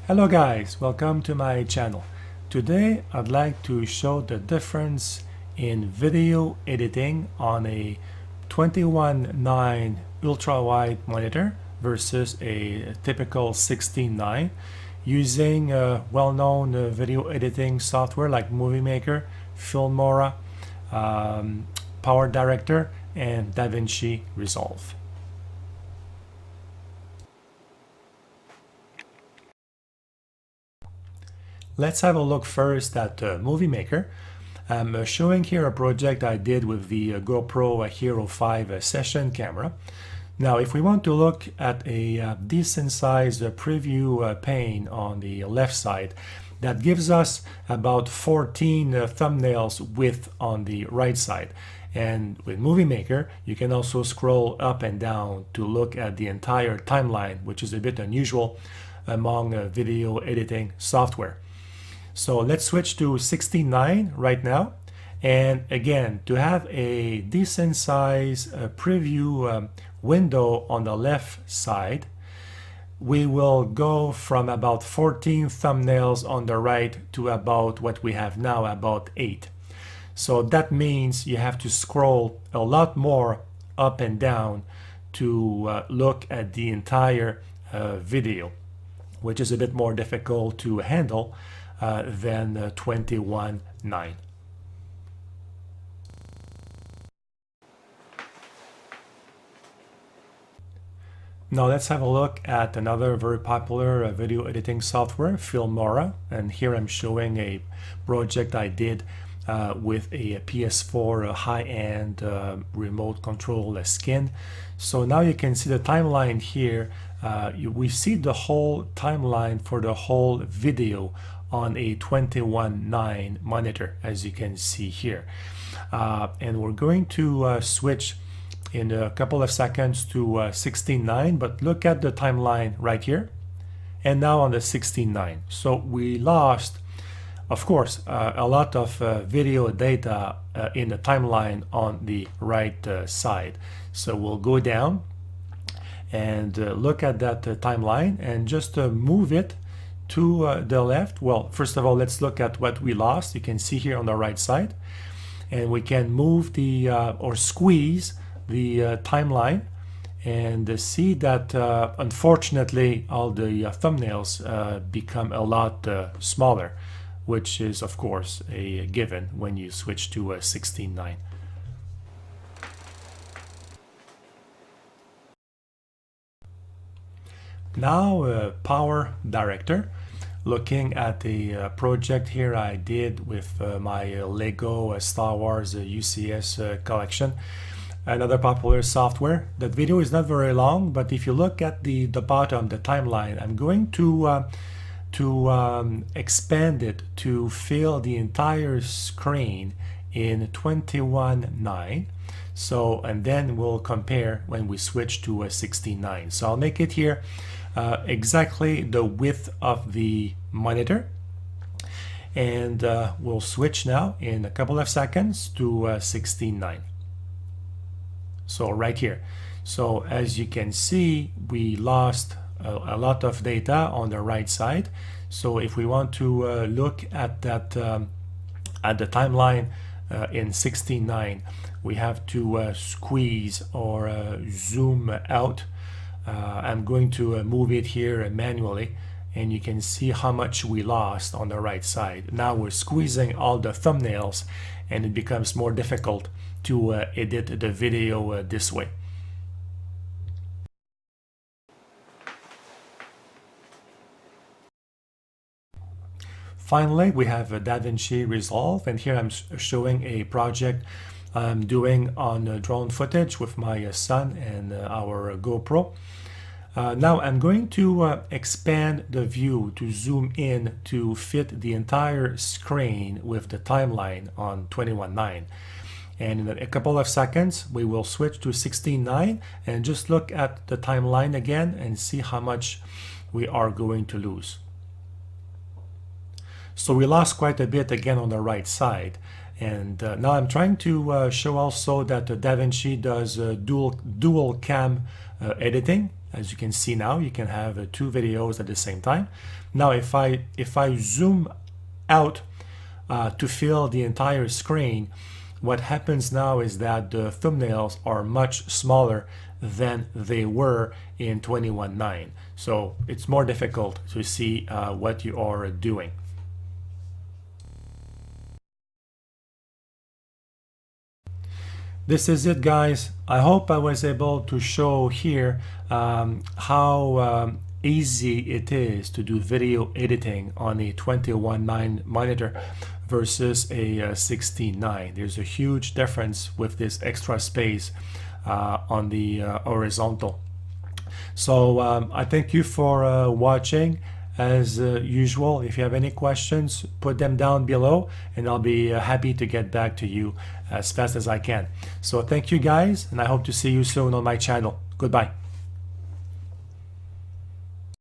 Hello guys, welcome to my channel. Today I'd like to show the difference in video editing on a 21:9 ultra-wide monitor versus a typical 16:9 using well-known video editing software like Movie Maker, Filmora, PowerDirector, and DaVinci Resolve. Let's have a look first at Movie Maker. I'm showing here a project I did with the GoPro Hero 5 session camera. Now, if we want to look at a decent size preview pane on the left side, that gives us about 14 thumbnails width on the right side. And with Movie Maker, you can also scroll up and down to look at the entire timeline, which is a bit unusual among video editing software. So let's switch to 16:9 right now. And again, to have a decent size preview window on the left side, we will go from about 14 thumbnails on the right to about what we have now, about 8. So that means you have to scroll a lot more up and down to look at the entire video, which is a bit more difficult to handle than 21:9. Now let's have a look at another very popular video editing software, Filmora. And here I'm showing a project I did with a PS4 high-end remote control skin. So now you can see the timeline here. We see the whole timeline for the whole video on a 21:9 monitor, as you can see here. And we're going to switch in a couple of seconds to 16:9, but look at the timeline right here and now on the 16:9. So we lost, of course, a lot of video data in the timeline on the right side. So we'll go down and look at that timeline and just move it to the left. Well, first of all, let's look at what we lost. You can see here on the right side, and we can move the or squeeze the timeline and see that unfortunately all the thumbnails become a lot smaller, which is of course a given when you switch to 16:9. Now PowerDirector, looking at a project here I did with my Lego Star Wars UCS collection, another popular software. That video is not very long, but if you look at the bottom, the timeline, I'm going to expand it to fill the entire screen in 21:9. So, and then we'll compare when we switch to 16:9. So I'll make it here exactly the width of the monitor, and we'll switch now in a couple of seconds to 16:9. So right here. So as you can see, we lost a lot of data on the right side. So if we want to look at that at the timeline in 16:9, we have to squeeze or zoom out. I'm going to move it here manually, and you can see how much we lost on the right side. Now we're squeezing all the thumbnails, and it becomes more difficult to edit the video this way. Finally, we have DaVinci Resolve, and here I'm showing a project I'm doing on drone footage with my son and our GoPro. Now I'm going to expand the view to zoom in to fit the entire screen with the timeline on 21:9. And in a couple of seconds, we will switch to 16:9 and just look at the timeline again and see how much we are going to lose. So we lost quite a bit again on the right side. And now I'm trying to show also that DaVinci does dual cam editing. As you can see now, you can have two videos at the same time. Now if I zoom out to fill the entire screen, what happens now is that the thumbnails are much smaller than they were in 21.9. So it's more difficult to see what you are doing. This is it, guys. I hope I was able to show here how easy it is to do video editing on a 21.9 monitor versus a 16.9. There's a huge difference with this extra space on the horizontal. So I thank you for watching. As usual, if you have any questions, put them down below and I'll be happy to get back to you as fast as I can. So thank you guys, and I hope to see you soon on my channel. Goodbye.